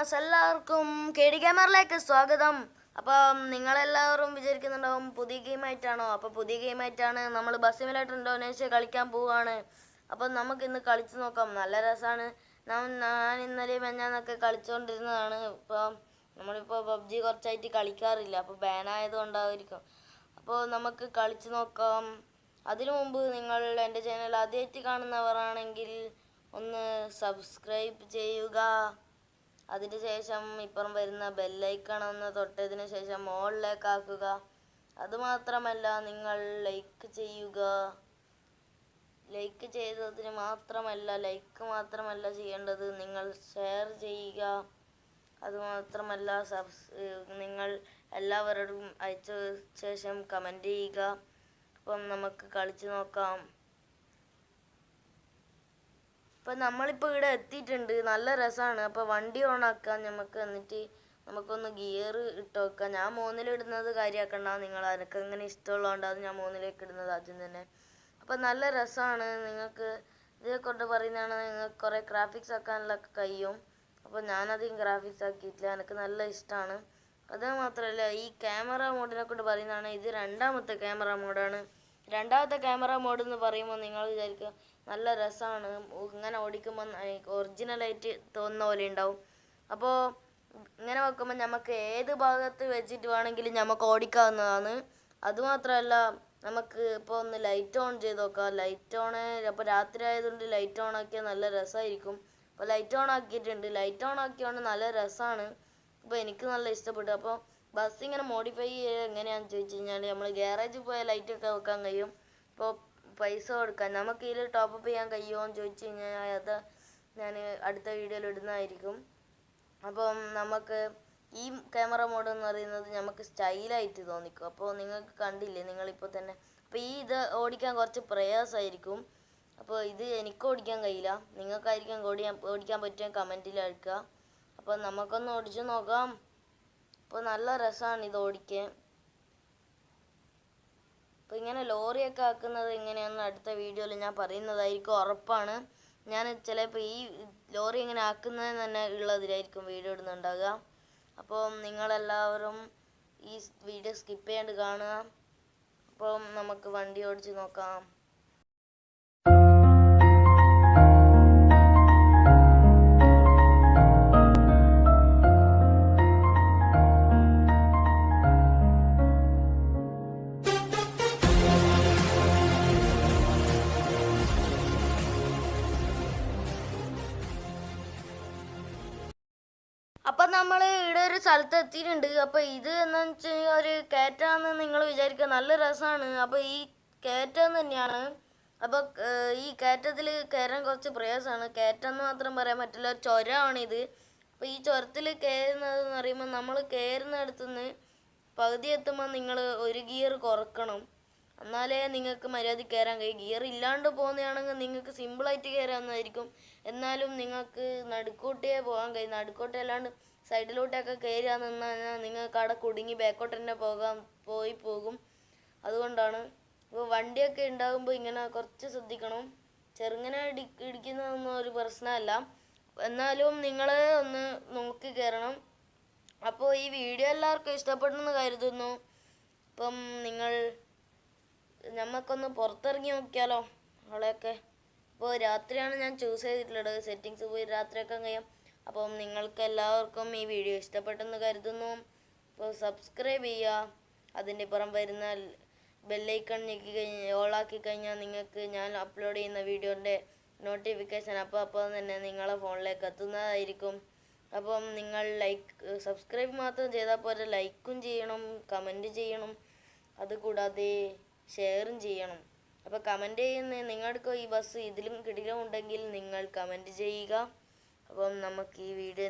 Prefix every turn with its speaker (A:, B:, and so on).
A: Gamers എല്ലാവർക്കും KD ഗെയിമറിലേക്ക് സ്വാഗതം. അപ്പം നിങ്ങളെല്ലാവരും വിചാരിക്കുന്നുണ്ടാവും പുതിയ ഗെയിമായിട്ടാണോ? അപ്പോൾ പുതിയ ഗെയിമായിട്ടാണ്. നമ്മൾ ബസ് സിമുലേറ്റർ ഇന്തോനേഷ്യ കളിക്കാൻ പോവുകയാണ്. അപ്പം നമുക്കിന്ന് കളിച്ച് നോക്കാം. നല്ല രസമാണ്. ഞാൻ ഇന്നലെ മെഞ്ഞാന്നൊക്കെ കളിച്ചുകൊണ്ടിരുന്നതാണ്. ഇപ്പം നമ്മളിപ്പോൾ PUBG കുറച്ചായിട്ട് കളിക്കാറില്ല, അപ്പോൾ ബാനായത് കൊണ്ടായിരിക്കും. അപ്പോൾ നമുക്ക് കളിച്ച് നോക്കാം. അതിനു മുമ്പ് നിങ്ങൾ എൻ്റെ ചാനൽ ആദ്യമായിട്ട് കാണുന്നവരാണെങ്കിൽ ഒന്ന് സബ്സ്ക്രൈബ് ചെയ്യുക. അതിന് ശേഷം ഇപ്പുറം വരുന്ന ബെല്ലൈക്കൺ ഒന്ന് തൊട്ടതിന് ശേഷം മുകളിലേക്ക് ആക്കുക. അതുമാത്രമല്ല, നിങ്ങൾ ലൈക്ക് ചെയ്യുക. ലൈക്ക് മാത്രമല്ല ചെയ്യേണ്ടത്, നിങ്ങൾ ഷെയർ ചെയ്യുക. അതുമാത്രമല്ല നിങ്ങൾ എല്ലാവരോടും അയച്ച ശേഷം കമൻറ്റ് ചെയ്യുക. അപ്പം നമുക്ക് കളിച്ച് നോക്കാം. അപ്പം നമ്മളിപ്പോൾ ഇവിടെ എത്തിയിട്ടുണ്ട്. നല്ല രസമാണ്. അപ്പോൾ വണ്ടി ഓണാക്കാം നമുക്ക്. എന്നിട്ട് നമുക്കൊന്ന് ഗിയർ ഇട്ട് വെക്കാം. ഞാൻ 3-ൽ ഇടുന്നത് കാര്യമാക്കണ്ട. നിങ്ങൾ എനിക്ക് എങ്ങനെ ഇഷ്ടമുള്ളതുകൊണ്ട് അത് ഞാൻ 3-ലേക്ക് ഇടുന്നത് ആദ്യം തന്നെ. അപ്പം നല്ല രസമാണ്. നിങ്ങൾക്ക് ഇതേ കൊണ്ട് പറയുന്നതാണ്, നിങ്ങൾക്ക് കുറേ ഗ്രാഫിക്സ് ആക്കാനുള്ള കഴിയും. അപ്പോൾ ഞാനധികം ഗ്രാഫിക്സ് ആക്കിയിട്ടില്ല. എനിക്ക് നല്ല ഇഷ്ടമാണ്. അത് മാത്രമല്ല, ഈ ക്യാമറ മോഡിനെ കൊണ്ട് പറയുന്നതാണ്, ഇത് രണ്ടാമത്തെ ക്യാമറ മോഡാണ്. രണ്ടാമത്തെ ക്യാമറ മോഡ് എന്ന് പറയുമ്പോൾ നിങ്ങൾ വിചാരിക്കുക നല്ല രസമാണ്, ഇങ്ങനെ ഓടിക്കുമ്പോൾ ഒറിജിനലായിട്ട് തോന്നുന്ന പോലെ ഉണ്ടാവും. അപ്പോൾ ഇങ്ങനെ വെക്കുമ്പോൾ നമുക്ക് ഏത് ഭാഗത്ത് വെച്ചിട്ട് വേണമെങ്കിലും നമുക്ക് ഓടിക്കാവുന്നതാണ്. അതുമാത്രമല്ല, നമുക്ക് ഇപ്പോൾ ഒന്ന് ലൈറ്റ് ഓൺ ചെയ്ത് നോക്കാം. ലൈറ്റ് ഓൺ, അപ്പോൾ രാത്രി ആയതുകൊണ്ട് ലൈറ്റ് ഓൺ ആക്കിയാൽ നല്ല രസമായിരിക്കും. അപ്പോൾ ലൈറ്റ് ഓൺ ആക്കിയിട്ടുണ്ട്. ലൈറ്റ് ഓൺ ആക്കിയോണ്ട് നല്ല രസമാണ്. അപ്പോൾ എനിക്ക് നല്ല ഇഷ്ടപ്പെട്ടു. അപ്പോൾ ബസ് ഇങ്ങനെ മോഡിഫൈ ചെയ്യുക എങ്ങനെയാണെന്ന് ചോദിച്ചു കഴിഞ്ഞാൽ, നമ്മൾ ഗ്യാരേജിൽ പോയാൽ ലൈറ്റൊക്കെ വെക്കാൻ കഴിയും. ഇപ്പോൾ പൈസ കൊടുക്കാൻ നമുക്ക് ഇതിൽ ടോപ്പപ്പ് ചെയ്യാൻ കഴിയുമോ എന്ന് ചോദിച്ചു കഴിഞ്ഞാൽ അത് ഞാൻ അടുത്ത വീഡിയോയിൽ ഇടുന്നതായിരിക്കും. അപ്പം നമുക്ക് ഈ ക്യാമറ മോഡ് എന്ന് പറയുന്നത് നമുക്ക് സ്റ്റൈലായിട്ട് തോന്നിക്കും. അപ്പോൾ നിങ്ങൾക്ക് കണ്ടില്ലേ നിങ്ങളിപ്പോൾ തന്നെ. അപ്പോൾ ഇത് ഓടിക്കാൻ കുറച്ച് പ്രയാസമായിരിക്കും. അപ്പോൾ ഇത് എനിക്ക് ഓടിക്കാൻ കഴിയില്ല. നിങ്ങൾക്കായിരിക്കും ഓടിക്കാൻ പറ്റിയ കമൻറ്റിൽ അയക്കുക. അപ്പോൾ നമുക്കൊന്ന് ഓടിച്ചു നോക്കാം. അപ്പോൾ നല്ല രസമാണ് ഇത് ഓടിക്കാൻ. അപ്പോൾ ഇങ്ങനെ ലോറിയൊക്കെ ആക്കുന്നത് എങ്ങനെയാണെന്ന് അടുത്ത വീഡിയോയിൽ ഞാൻ പറയുന്നതായിരിക്കും, ഉറപ്പാണ്. ഞാൻ ചിലപ്പോൾ ഈ ലോറി ഇങ്ങനെ ആക്കുന്നതിന് തന്നെ ഉള്ളതിലായിരിക്കും വീഡിയോ ഇടുന്നുണ്ടാകുക. അപ്പോൾ നിങ്ങളെല്ലാവരും ഈ വീഡിയോ സ്കിപ്പ് ചെയ്യാണ്ട് കാണുക. അപ്പം നമുക്ക് വണ്ടി ഓടിച്ച് നോക്കാം. അപ്പം നമ്മൾ ഇവിടെ ഒരു സ്ഥലത്ത് എത്തിയിട്ടുണ്ട്. അപ്പോൾ ഇത് എന്താണെന്ന് വെച്ച് കഴിഞ്ഞാൽ ഒരു കയറ്റാന്ന് നിങ്ങൾ വിചാരിക്കുക. നല്ല രസമാണ്. അപ്പോൾ ഈ കയറ്റം തന്നെയാണ്. അപ്പോൾ ഈ കയറ്റത്തിൽ കയറാൻ കുറച്ച് പ്രയാസമാണ്. കയറ്റമെന്ന് മാത്രം പറയാൻ പറ്റില്ല, ഒരു ചുരമാണിത്. അപ്പോൾ ഈ ചുരത്തിൽ കയറുന്നതെന്ന് പറയുമ്പോൾ നമ്മൾ കയറുന്നിടത്തുനിന്ന് പകുതി എത്തുമ്പോൾ നിങ്ങൾ ഒരു ഗിയർ കുറക്കണം, എന്നാലേ നിങ്ങൾക്ക് മര്യാദയ്ക്ക് കയറാൻ കഴിയും. ഗിയർ ഇല്ലാണ്ട് പോകുന്നതാണെങ്കിൽ നിങ്ങൾക്ക് സിമ്പിളായിട്ട് കയറാവുന്നതായിരിക്കും. എന്നാലും നിങ്ങൾക്ക് നടുക്കോട്ടേ പോകാൻ കഴിയും. നടുക്കോട്ടെ അല്ലാണ്ട് സൈഡിലോട്ടൊക്കെ കയറാൻ നിന്നാൽ നിങ്ങൾക്ക് അവിടെ കുടുങ്ങി ബാക്കോട്ട് തന്നെ പോകും. അതുകൊണ്ടാണ്. ഇപ്പോൾ വണ്ടിയൊക്കെ ഉണ്ടാകുമ്പോൾ ഇങ്ങനെ കുറച്ച് ശ്രദ്ധിക്കണം. ചെറുങ്ങനെ ഇടിക്കുന്നതൊന്നും ഒരു പ്രശ്നമല്ല. എന്നാലും നിങ്ങൾ ഒന്ന് നോക്കി കയറണം. അപ്പോൾ ഈ വീഡിയോ എല്ലാവർക്കും ഇഷ്ടപ്പെടുമെന്ന് കരുതുന്നു. അപ്പം നമുക്കൊന്ന് പുറത്തിറങ്ങി നോക്കിയാലോ അവളെയൊക്കെ. അപ്പോൾ രാത്രിയാണ് ഞാൻ ചൂസ് ചെയ്തിട്ടുള്ളത്. സെറ്റിങ്സ് പോയി രാത്രിയൊക്കെ കഴിയാം. അപ്പം നിങ്ങൾക്ക് എല്ലാവർക്കും ഈ വീഡിയോ ഇഷ്ടപ്പെട്ടെന്ന് കരുതുന്നു. അപ്പോൾ സബ്സ്ക്രൈബ് ചെയ്യുക. അതിൻ്റെ പുറം വരുന്ന ബെല്ലൈക്കൺ ഓളാക്കി കഴിഞ്ഞാൽ നിങ്ങൾക്ക് ഞാൻ അപ്ലോഡ് ചെയ്യുന്ന വീഡിയോൻ്റെ നോട്ടിഫിക്കേഷൻ അപ്പോൾ തന്നെ നിങ്ങളെ ഫോണിലേക്ക് എത്തുന്നതായിരിക്കും. അപ്പം നിങ്ങൾ സബ്സ്ക്രൈബ് മാത്രം ചെയ്താൽ പോരെ, ലൈക്കും ചെയ്യണം, കമൻറ്റ് ചെയ്യണം. അതുകൂടാതെ ഷെയറും ചെയ്യണം. അപ്പോൾ കമൻറ്റ് ചെയ്യുന്ന നിങ്ങൾക്ക് ഈ ബസ് ഇതിലും കിടിലും ഉണ്ടെങ്കിൽ നിങ്ങൾ കമൻറ്റ് ചെയ്യുക. അപ്പം നമുക്ക് ഈ വീഡിയോ